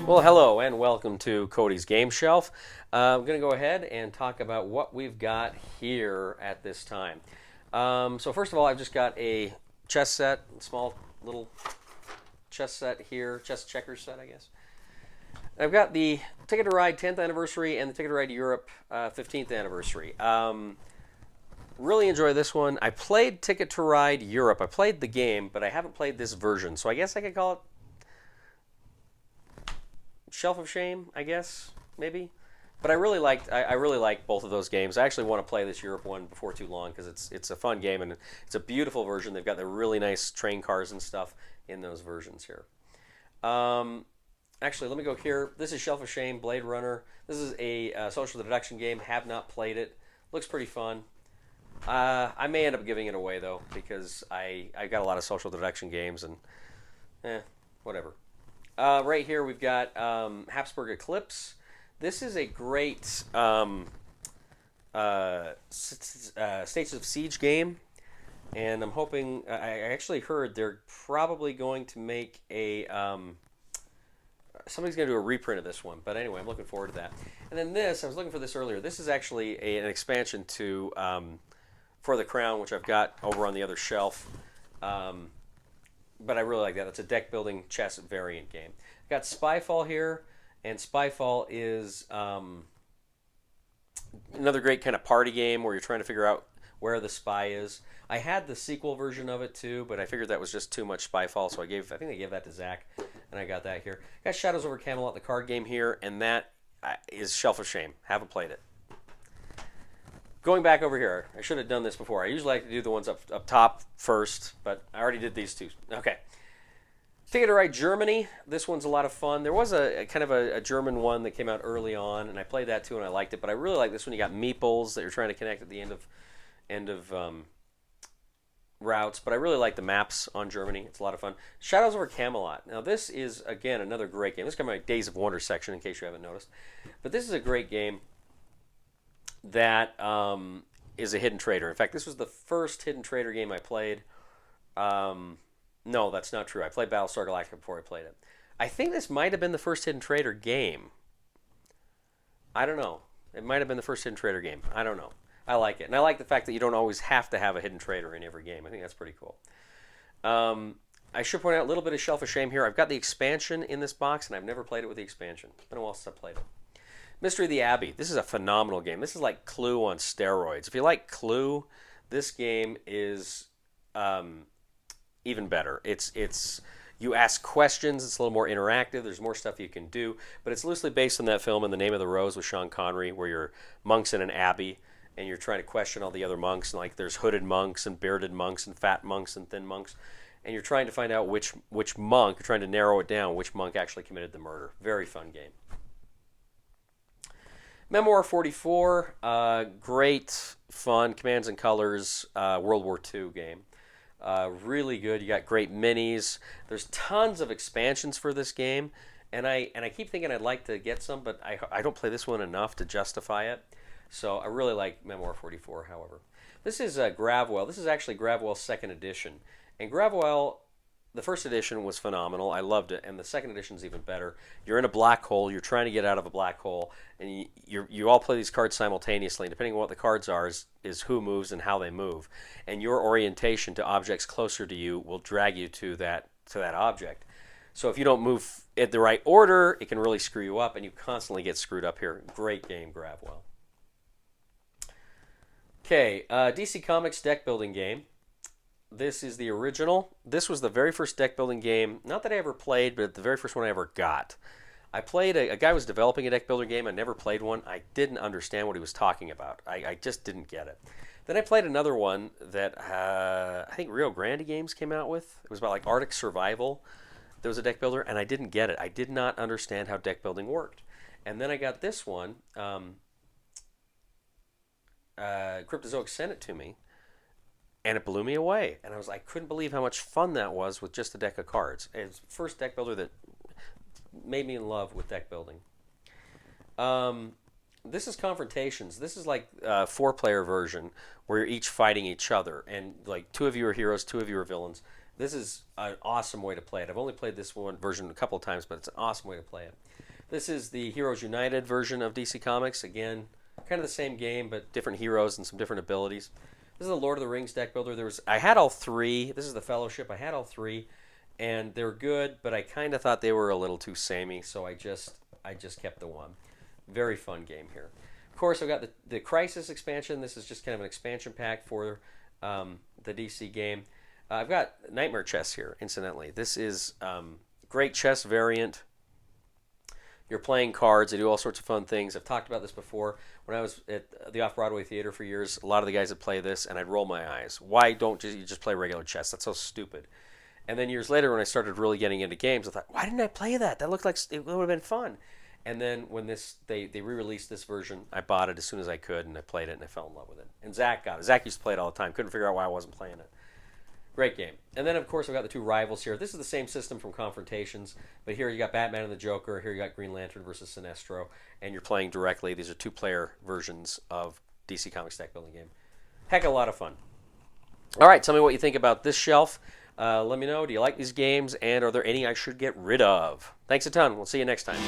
Well, hello and welcome to Cody's Game Shelf. I'm going to go ahead and talk about what we've got here at this time. So first of all, I've just got a chess set, small little chess set here, chess checkers set, I guess. I've got the Ticket to Ride 10th anniversary and the Ticket to Ride Europe 15th anniversary. Really enjoy this one. I played Ticket to Ride Europe. I played the game, but I haven't played this version, so I guess I could call it Shelf of Shame, I guess, maybe. But I really liked both of those games. I actually want to play this Europe one before too long because it's a fun game and it's a beautiful version. They've got the really nice train cars and stuff in those versions here. Actually, let me go here. This is Shelf of Shame, Blade Runner. This is a social deduction game. Have not played it. Looks pretty fun. I may end up giving it away though because I got a lot of social deduction games and whatever. Right here we've got Habsburg Eclipse. This is a great States of Siege game, and I'm hoping. I actually heard they're probably going to make a. Somebody's going to do a reprint of this one, but anyway, I'm looking forward to that. And then this, I was looking for this earlier. This is actually an expansion to For the Crown, which I've got over on the other shelf. But I really like that. It's a deck building chess variant game. I've got Spyfall here, and Spyfall is another great kind of party game where you're trying to figure out where the spy is. I had the sequel version of it too, but I figured that was just too much Spyfall, so I think I gave that to Zach, and I got that here. Got Shadows over Camelot, the card game here, and that is Shelf of Shame. Haven't played it. Going back over here, I should have done this before. I usually like to do the ones up top first, but I already did these two. Okay. Ticket to Ride Germany. This one's a lot of fun. There was a kind of a German one that came out early on, and I played that too, and I liked it. But I really like this one. You got meeples that you're trying to connect at the end of routes. But I really like the maps on Germany. It's a lot of fun. Shadows over Camelot. Now this is again another great game. This is kind of my Days of Wonder section, in case you haven't noticed. But this is a great game that is a hidden trader. In fact, this was the first hidden trader game I played. No, that's not true. I played Battlestar Galactica before I played it. I think this might have been the first hidden trader game. I don't know. It might have been the first hidden trader game. I don't know. I like it. And I like the fact that you don't always have to have a hidden trader in every game. I think that's pretty cool. I should point out a little bit of Shelf of Shame here. I've got the expansion in this box, and I've never played it with the expansion. It's been a while since I played it. Mystery of the Abbey. This is a phenomenal game. This is like Clue on steroids. If you like Clue, this game is even better. It's you ask questions. It's a little more interactive. There's more stuff you can do, but it's loosely based on that film In the Name of the Rose with Sean Connery, where you're monks in an abbey and you're trying to question all the other monks. And like there's hooded monks and bearded monks and fat monks and thin monks, and you're trying to find out which monk. You're trying to narrow it down. Which monk actually committed the murder. Very fun game. Memoir 44, great fun, Commands and Colors, World War II game. Really good. You got great minis. There's tons of expansions for this game, and I keep thinking I'd like to get some, but I don't play this one enough to justify it. So I really like Memoir 44, however. This is Gravwell. This is actually Gravwell's second edition, and Gravwell, the first edition was phenomenal. I loved it, and the second edition is even better. You're in a black hole. You're trying to get out of a black hole, and you all play these cards simultaneously. And depending on what the cards are, is who moves and how they move. And your orientation to objects closer to you will drag you to that object. So if you don't move in the right order, it can really screw you up, and you constantly get screwed up here. Great game, Gravwell. Okay, DC Comics deck building game. This is the original. This was the very first deck building game, not that I ever played, but the very first one I ever got. I played, a guy was developing a deck builder game. I never played one. I didn't understand what he was talking about. I just didn't get it. Then I played another one that I think Rio Grande Games came out with. It was about like Arctic survival. There was a deck builder, and I didn't get it. I did not understand how deck building worked. And then I got this one. Cryptozoic sent it to me. And it blew me away. And I couldn't believe how much fun that was with just a deck of cards. It's the first deck builder that made me in love with deck building. This is Confrontations. This is like a 4-player version where you're each fighting each other. And like 2 of you are heroes, 2 of you are villains. This is an awesome way to play it. I've only played this one version a couple of times, but it's an awesome way to play it. This is the Heroes United version of DC Comics. Again, kind of the same game, but different heroes and some different abilities. This is the Lord of the Rings deck builder. I had all three. This is the Fellowship. I had all three, and they're good, but I kind of thought they were a little too samey, so I just kept the one. Very fun game here. Of course, I've got the Crisis expansion. This is just kind of an expansion pack for the DC game. I've got Nightmare Chess here, incidentally. This is great chess variant. You're playing cards. They do all sorts of fun things. I've talked about this before. When I was at the Off-Broadway Theater for years, a lot of the guys that play this, and I'd roll my eyes. Why don't you just play regular chess? That's so stupid. And then years later, when I started really getting into games, I thought, why didn't I play that? That looked like it would have been fun. And then when they re-released this version, I bought it as soon as I could, and I played it, and I fell in love with it. And Zach got it. Zach used to play it all the time. Couldn't figure out why I wasn't playing it. Great game. And then, of course, I've got the two rivals here. This is the same system from Confrontations, but here you got Batman and the Joker. Here you got Green Lantern versus Sinestro, and you're playing directly. These are two-player versions of DC Comics deck building game. Heck of a lot of fun. All right, tell me what you think about this shelf. Let me know. Do you like these games, and are there any I should get rid of? Thanks a ton. We'll see you next time.